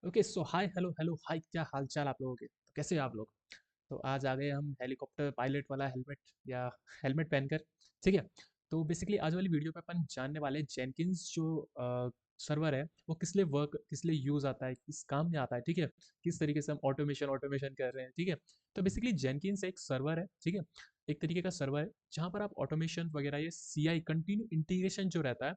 Okay so hi hello hello hi, क्या हाल चाल आप लोगों के? तो कैसे हैं आप लोग? तो आज आ गए हम हेलीकॉप्टर पायलट वाला हेलमेट या हेलमेट पहनकर। ठीक है। तो बेसिकली आज वाली वीडियो पे अपन जानने वाले जेनकिंस जो सर्वर है वो किस लिए यूज़ आता है, किस काम में आता है। ठीक है। किस तरीके से हम ऑटोमेशन ऑटोमेशन कर रहे हैं। ठीक है। तो बेसिकली जेनकिंस एक सर्वर है। ठीक है। एक तरीके का सर्वर है जहाँ पर आप ऑटोमेशन वगैरह ये सीआई कंटिन्यू इंटीग्रेशन जो रहता है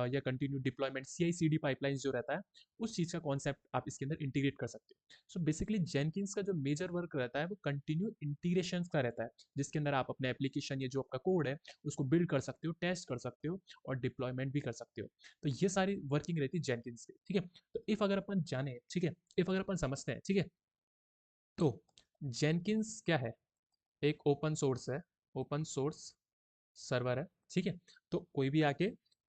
या continue deployment CI CD pipelines जो रहता है उस चीज़ का कॉन्सेप्ट आप इसके अंदर इंटीग्रेट कर सकते हो। सो बेसिकली जेनकिंस का जो मेजर वर्क रहता है वो कंटिन्यू इंटीग्रेशन का रहता है, जिसके अंदर आप अपने एप्लीकेशन या जो आपका कोड है उसको बिल्ड कर सकते हो, टेस्ट कर सकते हो और डिप्लॉयमेंट भी कर सकते हो। तो ये सारी वर्किंग रहती है जेनकिंस की। ठीक है। तो इफ अगर अपन जाने, ठीक है, इफ अगर अपन समझते हैं, ठीक है, तो जेनकिंस क्या है? एक ओपन सोर्स है, ओपन सोर्स सर्वर है। ठीक है। तो कोई भी आके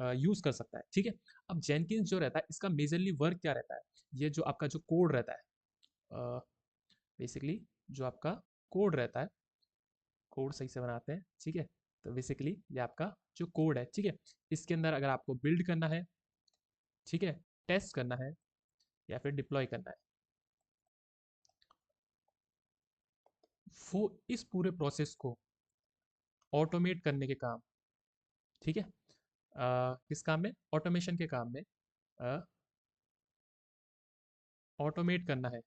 यूज कर सकता है। ठीक है। अब जेनकिंस जो रहता है इसका मेजरली वर्क क्या रहता है? ये जो आपका जो कोड रहता है, बेसिकली जो आपका कोड रहता है, कोड सही से बनाते हैं। ठीक है। तो बेसिकली ये आपका जो कोड है, ठीक है, इसके अंदर अगर आपको बिल्ड करना है, ठीक है, टेस्ट करना है या फिर डिप्लॉय करना है, वो इस पूरे प्रोसेस को ऑटोमेट करने के काम, ठीक है, किस काम में? ऑटोमेशन के काम में ऑटोमेट करना है।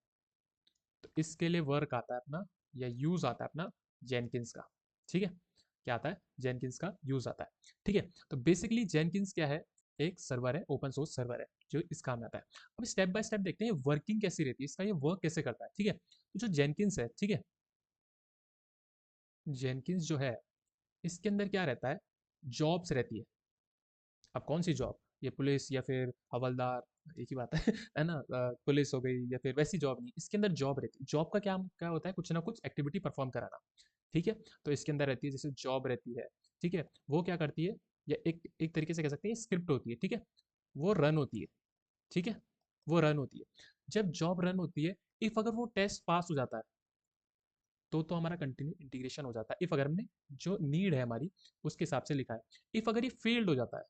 तो इसके लिए वर्क आता है अपना या यूज आता है अपना जेनकिंस का। ठीक है। क्या आता है? जेनकिंस का यूज आता है। ठीक है। तो बेसिकली जेनकिंस क्या है? एक सर्वर है, ओपन सोर्स सर्वर है जो इस काम में आता है। अब स्टेप बाय स्टेप देखते हैं वर्किंग कैसी रहती है, इसका ये वर्क कैसे करता है। ठीक है। तो जो जेनकिंस है, ठीक है, जेनकिंस जो है इसके अंदर क्या रहता है? जॉब्स रहती है। अब कौन सी जॉब? ये पुलिस या फिर हवलदार, एक ही बात है है ना? पुलिस हो गई या फिर वैसी जॉब नहीं, इसके अंदर जॉब रहती है। जॉब का क्या क्या होता है? कुछ ना कुछ एक्टिविटी परफॉर्म कराना। ठीक है। तो इसके अंदर रहती है जैसे जॉब रहती है। ठीक है। वो क्या करती है? या एक एक तरीके से कह सकते हैं स्क्रिप्ट होती है। ठीक है। वो रन होती है। ठीक है। वो रन होती है। जब जॉब रन होती है, इफ अगर वो टेस्ट पास हो जाता है तो हमारा कंटिन्यू इंटीग्रेशन हो जाता है। इफ अगर हमने जो नीड है हमारी उसके हिसाब से लिखा है। इफ अगर ये फेल्ड हो जाता है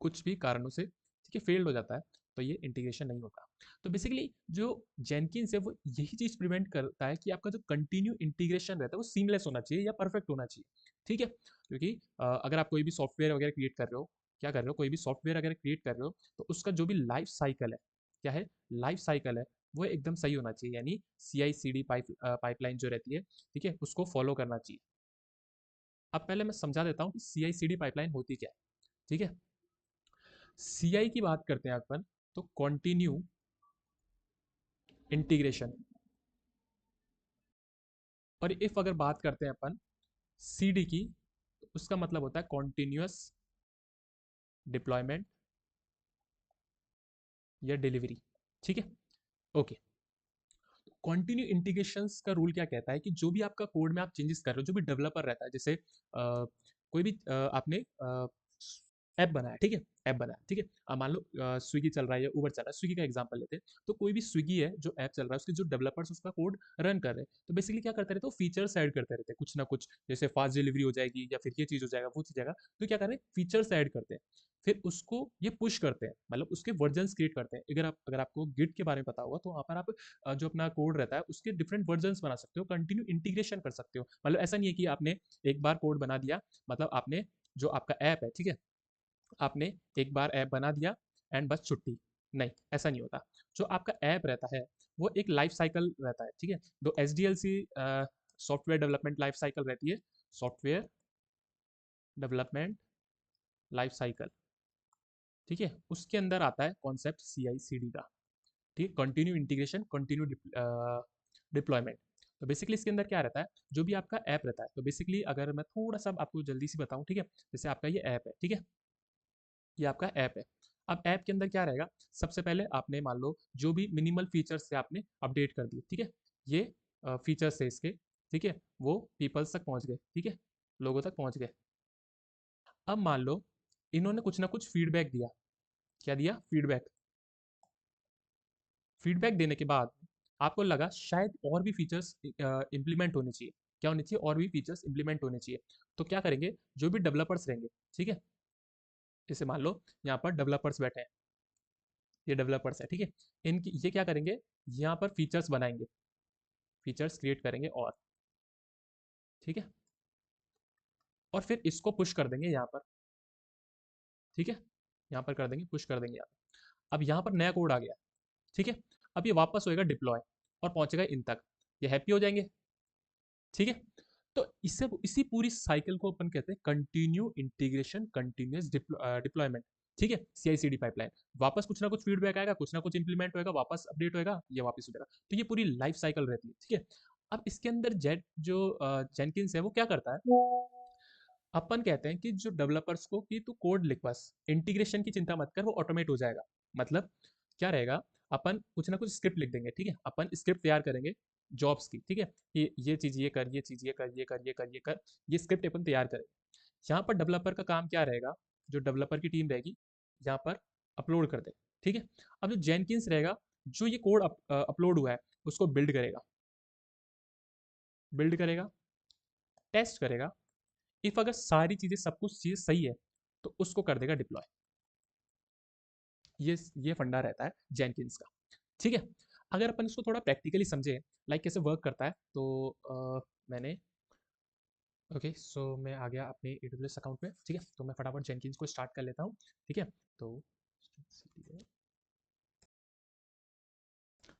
कुछ भी कारणों से, ठीक है, फेल्ड हो जाता है, तो ये इंटीग्रेशन नहीं होता। तो बेसिकली जो जेनकिंस है वो यही चीज प्रिवेंट करता है कि आपका जो कंटिन्यू इंटीग्रेशन रहता है वो सीमलेस होना चाहिए या परफेक्ट होना चाहिए। ठीक है। क्योंकि अगर आप कोई भी सॉफ्टवेयर वगैरह क्रिएट कर रहे हो, क्या कर रहे हो, कोई भी सॉफ्टवेयर अगर क्रिएट कर रहे हो तो उसका जो भी लाइफ साइकिल है, क्या है? लाइफ साइकिल है, वो एकदम सही होना चाहिए, यानी सी आई सी डी पाइपलाइन जो रहती है, ठीक है, उसको फॉलो करना चाहिए। अब पहले मैं समझा देता हूँ कि सी आई सी डी पाइपलाइन होती क्या है। ठीक है। सीआई की बात करते हैं अपन, तो कॉन्टिन्यू इंटीग्रेशन। और इफ अगर बात करते हैं अपन सीडी की, तो उसका मतलब होता है कॉन्टिन्यूअस डिप्लॉयमेंट या डिलीवरी। ठीक है। ओके। कॉन्टिन्यू इंटीग्रेशन का रूल क्या कहता है कि जो भी आपका कोड में आप चेंजेस कर रहे हो, जो भी डेवलपर रहता है, जैसे कोई भी आपने ऐप बनाया, ठीक है, ऐप बनाया, ठीक है, मान लो स्विगी चल रहा है या उबर चल रहा है, स्विगी का एग्जांपल लेते हैं। तो कोई भी स्विगी है जो ऐप चल रहा है, उसके जो डेवलपर्स उसका कोड रन कर रहे हैं, तो बेसिकली क्या करते रहते हैं? फीचर्स ऐड करते रहते हैं कुछ ना कुछ, जैसे फास्ट डिलीवरी हो जाएगी या फिर ये चीज़ हो जाएगा, वो चीज़ जाएगा। तो क्या कर रहे हैं? फीचर्स ऐड करते हैं, फिर उसको ये पुश करते हैं, मतलब उसके वर्जन्स क्रिएट करते हैं। अगर आपको गिट के बारे में पता होगा तो वहाँ पर आप जो अपना कोड रहता है उसके डिफरेंट वर्जन्स बना सकते हो, कंटिन्यू इंटीग्रेशन कर सकते हो। मतलब ऐसा नहीं है कि आपने एक बार कोड बना दिया, मतलब आपने जो आपका ऐप है, ठीक है, आपने एक बार ऐप बना दिया एंड बस छुट्टी। नहीं, ऐसा नहीं होता। जो आपका ऐप रहता है वो एक लाइफ साइकिल रहता है। ठीक है। तो S D L C software development life cycle रहती है, सॉफ्टवेयर डेवलपमेंट लाइफ साइकिल। ठीक है। उसके अंदर आता है कॉन्सेप्ट सी आई सी डी का। ठीक है। Continue integration, continue deployment. तो बेसिकली इसके अंदर क्या रहता है? जो भी आपका ऐप रहता है, तो बेसिकली अगर मैं थोड़ा सा आपको जल्दी से बताऊं, ठीक है, जैसे आपका ये ऐप है, ठीक है, ये आपका ऐप है। अब ऐप के अंदर क्या रहेगा? सबसे पहले आपने मान लो जो भी मिनिमल फीचर्स से आपने अपडेट कर दिए, ठीक है, ये फीचर्स है इसके, ठीक है, वो पीपल्स तक पहुंच गए, ठीक है, लोगों तक पहुंच गए। अब मान लो इन्होंने कुछ ना कुछ फीडबैक दिया। क्या दिया? फीडबैक। फीडबैक देने के बाद आपको लगा शायद और भी फीचर्स इंप्लीमेंट होने चाहिए। क्या होने चाहिए? और भी फीचर्स इंप्लीमेंट होने चाहिए। तो क्या करेंगे? जो भी डेवलपर्स रहेंगे, ठीक है, जैसे मान लो यहाँ पर डेवलपर्स बैठे हैं, ये डेवलपर्स है, ठीक है। इनकी ये क्या करेंगे, यहाँ पर फीचर्स बनाएंगे, फीचर्स क्रिएट करेंगे, और ठीक है, और फिर इसको पुश कर देंगे यहाँ पर, ठीक है, यहाँ पर कर देंगे, पुश कर देंगे यहाँ पर। अब यहाँ पर नया कोड आ गया, ठीक है। अब ये वापस होएगा डिप्लॉय और पहुंचेगा इन तक, ये हैप्पी हो जाएंगे, ठीक है। तो इससे इसी पूरी साइकिल को अपन कहते हैं कंटिन्यू इंटीग्रेशन कंटिन्यूअस डिप्लॉयमेंट, ठीक है। सीआई सी डी पाइपलाइन, वापस कुछ ना कुछ फीडबैक आएगा, कुछ ना कुछ इंप्लीमेंट होएगा, वापस अपडेट होएगा, ये वापस हो जाएगा। तो ये पूरी लाइफ साइकिल रहती है, ठीक है। अब इसके अंदर जेट जो जेनकिंस है वो क्या करता है, अपन कहते हैं कि जो डेवलपर्स को कि तू कोड लिख, बस इंटीग्रेशन की चिंता मत कर, वो ऑटोमेट हो जाएगा। मतलब क्या रहेगा, अपन कुछ ना कुछ स्क्रिप्ट लिख देंगे, ठीक है, अपन स्क्रिप्ट तैयार करेंगे जॉब्स की, ठीक है, कि ये चीज़ ये कर, ये चीज़ ये कर, ये कर, ये कर, ये कर, ये स्क्रिप्ट अपन तैयार करें। यहाँ पर डेवलपर का काम क्या रहेगा, जो डेवलपर की टीम रहेगी यहाँ पर अपलोड कर दे, ठीक है। अब जो जेनकिंस रहेगा, जो ये कोड अपलोड हुआ है उसको बिल्ड करेगा, टेस्ट करेगा, इफ अगर सारी चीज़ें सब कुछ चीज़ सही है तो उसको कर देगा डिप्लॉय। ये फंडा रहता है जेनकिंस का, ठीक है। अगर अपन इसको थोड़ा प्रैक्टिकली समझे, लाइक कैसे वर्क करता है, तो मैंने ओके सो मैं आ गया अपने AWS अकाउंट में, ठीक है। तो मैं फटाफट जेनकिंस को स्टार्ट कर लेता हूँ, ठीक है। तो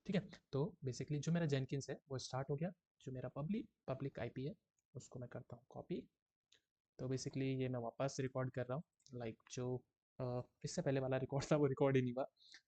ठीक है, तो बेसिकली जो मेरा जेनकिंस है वो स्टार्ट हो गया। जो मेरा पब्लिक आईपी है उसको मैं करता हूँ कॉपी। तो बेसिकली ये मैं वापस रिकॉर्ड कर रहा हूँ, लाइक जो इससे पहले वाला रिकॉर्ड था वो रिकॉर्ड ही नहीं हुआ,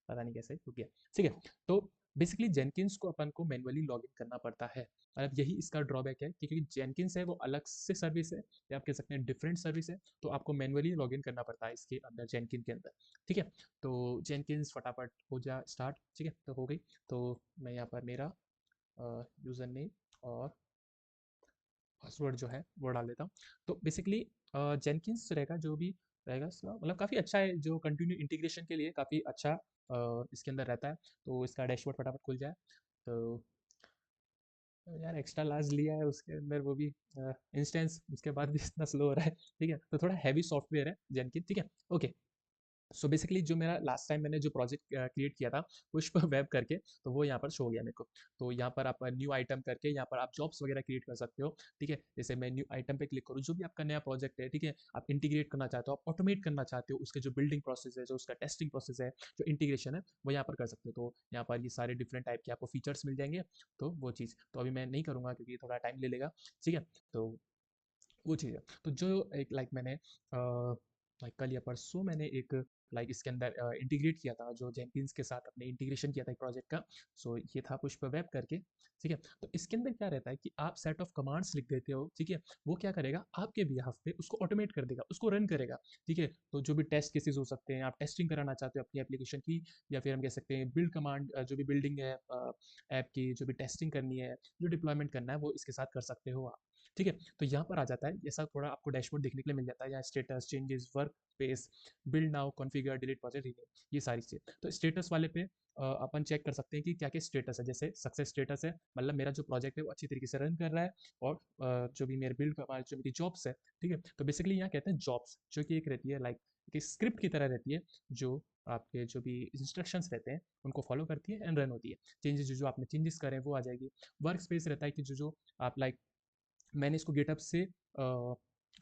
पता नहीं कैसे रुक गया, ठीक है। तो बेसिकली जेनकिंस को अपन को मैनुअली लॉगिन करना पड़ता है, और अब यही इसका ड्रॉबैक है कि क्योंकि जेनकिंस है वो अलग से सर्विस है, या आप कह सकते हैं डिफरेंट सर्विस है, तो आपको मैनुअली लॉगिन करना पड़ता है इसके अंदर, जेनकिन के अंदर, ठीक है। तो जेनकिंस फटाफट हो जा स्टार्ट, ठीक है, तो हो गई। तो मैं यहाँ पर मेरा यूज़र नेम और पासवर्ड जो है वो डाल देता हूँ। तो बेसिकली जेनकिंस रहेगा, जो भी रहेगा इसका मतलब काफ़ी अच्छा है, जो कंटिन्यू इंटीग्रेशन के लिए काफ़ी अच्छा इसके अंदर रहता है। तो इसका डैशबोर्ड फटाफट खुल जाए, तो यार एक्स्ट्रा लार्ज लिया है उसके अंदर, वो भी इंस्टेंस, उसके बाद भी इतना स्लो हो रहा है, ठीक है। तो थोड़ा हैवी सॉफ्टवेयर है जेनकिन, ठीक है, ओके। सो बेसिकली जो मेरा लास्ट टाइम मैंने जो प्रोजेक्ट क्रिएट किया था पुष्प वेब करके, तो वो यहाँ पर शो हो गया मेरे को। तो यहाँ पर आप न्यू आइटम करके यहाँ पर आप जॉब्स वगैरह क्रिएट कर सकते हो, ठीक है। जैसे मैं न्यू आइटम पे क्लिक करूँ, जो भी आपका नया प्रोजेक्ट है, ठीक है, आप इंटीग्रेट करना चाहते हो, आप ऑटोमेट करना चाहते हो, उसके जो बिल्डिंग प्रोसेस है, जो उसका टेस्टिंग प्रोसेस है, जो इंटीग्रेशन है, वो यहाँ पर कर सकते हो। तो यहाँ पर ये सारे डिफरेंट टाइप के आपको फीचर्स मिल जाएंगे। तो वो चीज़ तो अभी मैं नहीं करूँगा क्योंकि थोड़ा टाइम ले लेगा, ठीक है। तो वो चीज़ है। तो जो एक लाइक मैंने लाइक कल या परसों मैंने एक लाइक इसके अंदर इंटीग्रेट किया था, जो जेंकिन्स के साथ अपने इंटीग्रेशन किया था एक प्रोजेक्ट का। सो ये था पुष्प वेब करके, ठीक है। तो इसके अंदर क्या रहता है कि आप सेट ऑफ कमांड्स लिख देते हो, ठीक है, वो क्या करेगा आपके बिहाफ पे उसको ऑटोमेट कर देगा, उसको रन करेगा, ठीक है। तो जो भी टेस्ट केसेस हो सकते हैं, आप टेस्टिंग कराना चाहते हो अपनी एप्लीकेशन की, या फिर हम कह सकते हैं बिल्ड कमांड, जो भी बिल्डिंग है ऐप की, जो भी टेस्टिंग करनी है, जो डिप्लॉयमेंट करना है, वो इसके साथ कर सकते हो आप, ठीक है। तो यहाँ पर आ जाता है, ऐसा थोड़ा आपको डैशबोर्ड देखने के लिए मिल जाता है, यहाँ status changes work space build now configure delete project rename, ये सारी चीज़ें। तो स्टेटस वाले पे अपन चेक कर सकते हैं कि क्या क्या स्टेटस है, जैसे सक्सेस स्टेटस है, मतलब मेरा जो प्रोजेक्ट है वो अच्छी तरीके से रन कर रहा है, और जो भी मेरे बिल्ड का जो मेरी जॉब्स है, ठीक है। तो बेसिकली यहाँ कहते हैं जॉब्स, जो कि एक रहती है लाइक एक स्क्रिप्ट की तरह रहती है, जो आपके जो भी इंस्ट्रक्शंस रहते हैं उनको फॉलो करती है एंड रन होती है। चेंजेस जो जो आपने चेंजेस करें वो आ जाएगी। वर्क स्पेस रहता है कि जो जो आप लाइक मैंने इसको गिटहब से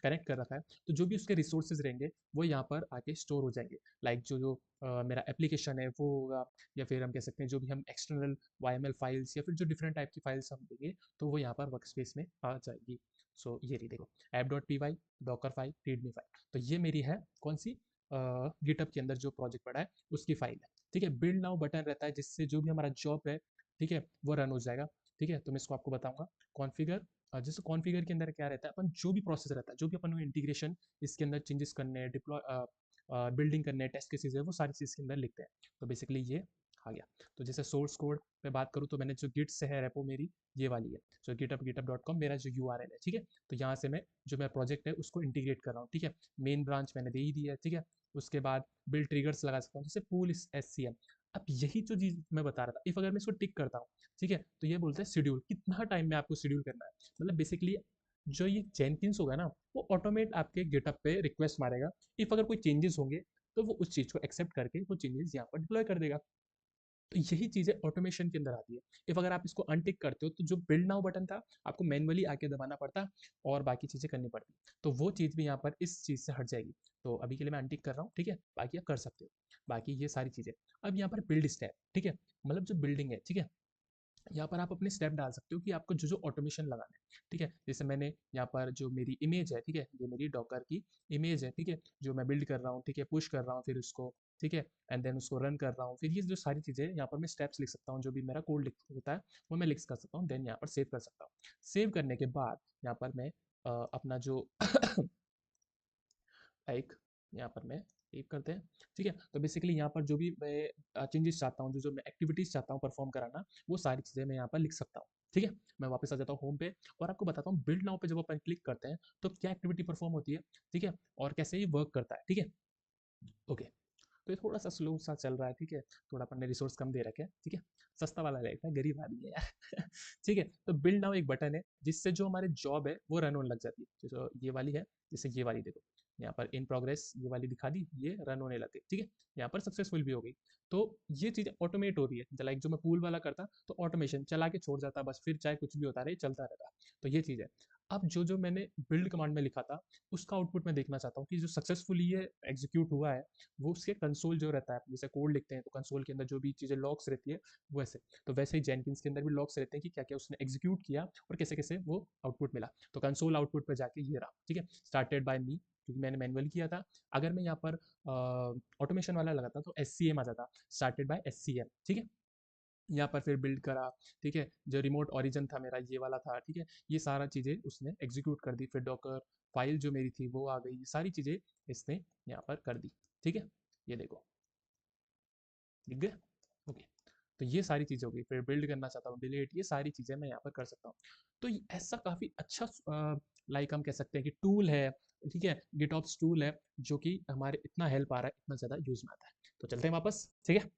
कनेक्ट कर रखा है, तो जो भी उसके रिसोर्सेज रहेंगे वो यहाँ पर आके स्टोर हो जाएंगे, लाइक जो जो मेरा एप्लीकेशन है वो होगा, या फिर हम कह सकते हैं जो भी हम एक्सटर्नल YML फाइल्स या फिर जो डिफरेंट टाइप की फाइल्स हम देंगे, तो वो यहाँ पर वर्क स्पेस में आ जाएगी। सो ये रही देखो, app.py Docker file readme file, तो ये मेरी है कौन सी गिटहब के अंदर जो प्रोजेक्ट पड़ा है उसकी फाइल है, ठीक है। बिल्ड नाउ बटन रहता है जिससे जो भी हमारा जॉब है, ठीक है, वो रन हो जाएगा, ठीक है। तो मैं इसको आपको बताऊंगा कॉन्फ़िगर। जैसे कॉन्फ़िगर के अंदर क्या रहता है, अपन जो भी प्रोसेस रहता है, जो भी अपन इंटीग्रेशन इसके अंदर चेंजेस करने हैं, डिप्लॉय बिल्डिंग करने हैं, टेस्ट केसेस है, वो सारी चीज़ के अंदर लिखते हैं। तो बेसिकली ये आ गया। तो जैसे सोर्स कोड पे बात करूँ, तो मैंने जो गिट से है रेपो मेरी ये वाली है, जो github.com मेरा जो URL है, ठीक है। तो यहाँ से मैं जो मेरा प्रोजेक्ट है उसको इंटीग्रेट कर रहा हूँ, ठीक है। मेन ब्रांच मैंने दे ही दी है, ठीक है। उसके बाद बिल्ड ट्रिगर्स लगा सकता हूँ, जैसे पूल SCM। अब यही जो चीज़ मैं बता रहा था, इफ अगर मैं इसको टिक करता हूँ, ठीक है, तो ये बोलता है शेड्यूल, कितना टाइम में आपको शेड्यूल करना है। मतलब बेसिकली जो ये जेनकिंस होगा ना, वो ऑटोमेट आपके गिटअप पे रिक्वेस्ट मारेगा, इफ अगर कोई चेंजेस होंगे तो वो उस चीज़ को एक्सेप्ट करके वो चेंजेस यहाँ पर डिप्लॉय कर देगा। तो यही चीज़ें ऑटोमेशन के अंदर आती है। इफ अगर आप इसको अनटिक करते हो तो जो बिल्ड नाउ बटन था आपको मैनुअली आके दबाना पड़ता और बाकी चीज़ें करनी पड़ती, तो वो चीज़ भी यहाँ पर इस चीज़ से हट जाएगी। तो अभी के लिए मैं अनटिक कर रहा हूँ, ठीक है, बाकी आप कर सकते हो। बाकी ये सारी चीज़ें अब यहाँ पर बिल्ड स्टेप, ठीक है, मतलब जो बिल्डिंग है, ठीक है, यहाँ पर आप अपने स्टेप डाल सकते हो कि आपको जो जो ऑटोमेशन लगाना है, ठीक है। जैसे मैंने यहाँ पर जो मेरी इमेज है, ठीक है, ये मेरी डॉकर की इमेज है, ठीक है, जो मैं बिल्ड कर रहा हूँ, ठीक है, पुश कर रहा हूँ फिर उसको, ठीक है, एंड देन उसको रन कर रहा हूँ, फिर ये जो सारी चीज़ें यहाँ पर मैं स्टेप्स लिख सकता हूँ, जो भी मेरा कोड लिख होता है वो मैं लिख कर सकता हूँ, देन यहाँ पर सेव कर सकता हूँ। सेव करने के बाद यहाँ पर मैं अपना जो लाइक यहाँ पर मैं सेव करते हैं, ठीक है। तो बेसिकली यहाँ पर जो भी मैं चेंजेस चाहता हूँ, जो जो मैं एक्टिविटीज़ चाहता हूँ परफॉर्म कराना, वो सारी चीज़ें मैं यहाँ पर लिख सकता हूँ, ठीक है। मैं वापस आ जाता हूँ होम पे और आपको बताता हूँ बिल्ड नाउ पे जब अपन क्लिक करते हैं तो क्या एक्टिविटी परफॉर्म होती है, ठीक है, और कैसे ये वर्क करता है, ठीक है। ओके, तो ये थोड़ा सा स्लो सा चल रहा है, ठीक है, थोड़ा अपन ने रिसोर्स कम दे रखे हैं, ठीक है, सस्ता वाला रहेगा, गरीब आदमी है यार ठीक है। तो बिल्ड नाउ एक बटन है जिससे जो हमारे जॉब है वो रन होने लग जाती है, जो ये वाली है, जैसे ये वाली देखो यहाँ पर इन प्रोग्रेस ये वाली दिखा दी, ये रन होने लग गई, ठीक है, यहाँ पर सक्सेसफुल भी हो गई। तो ये चीज़ ऑटोमेट हो रही है, लाइक जो मैं पूल वाला करता तो ऑटोमेशन चला के छोड़ जाता, बस फिर चाहे कुछ भी होता रहे चलता रहता। तो ये चीज़ है। अब जो जो मैंने बिल्ड कमांड में लिखा था उसका आउटपुट मैं देखना चाहता हूँ कि जो सक्सेसफुली ये एग्जीक्यूट हुआ है वो उसके कंसोल जो रहता है, जैसे कोड लिखते हैं तो कंसोल के अंदर जो भी चीज़ें लॉग्स रहती है वैसे, तो वैसे ही जेनकिंस के अंदर भी लॉग्स रहते हैं कि क्या क्या उसने एग्जीक्यूट किया और कैसे कैसे वो आउटपुट मिला। तो कंसोल आउटपुट पर जाके ये रहा, ठीक है, स्टार्टेड बाय मी, क्योंकि मैंने मैनुअल किया था। अगर मैं यहाँ पर ऑटोमेशन वाला लगाता तो एस सी एम आ जाता, started by S C M, ठीक है। यहाँ पर फिर बिल्ड करा, ठीक है, जो रिमोट ओरिजिन था मेरा ये वाला था, ठीक है, ये सारा चीज़ें उसने एग्जीक्यूट कर दी, फिर डॉकर फाइल जो मेरी थी वो आ गई, ये सारी चीज़ें इसने यहाँ पर कर दी, ठीक है, ये देखो दिख गए। ओके, तो ये सारी चीज़ें हो गई, फिर बिल्ड करना चाहता हूँ डिलीट, ये सारी चीज़ें मैं यहाँ पर कर सकता हूँ। तो ऐसा काफ़ी अच्छा लाइक हम कह सकते हैं कि टूल है, ठीक है, गिटऑप्स टूल है जो कि हमारे इतना हेल्प आ रहा है, इतना ज़्यादा यूज़ में आता है। तो चलते हैं वापस, ठीक है।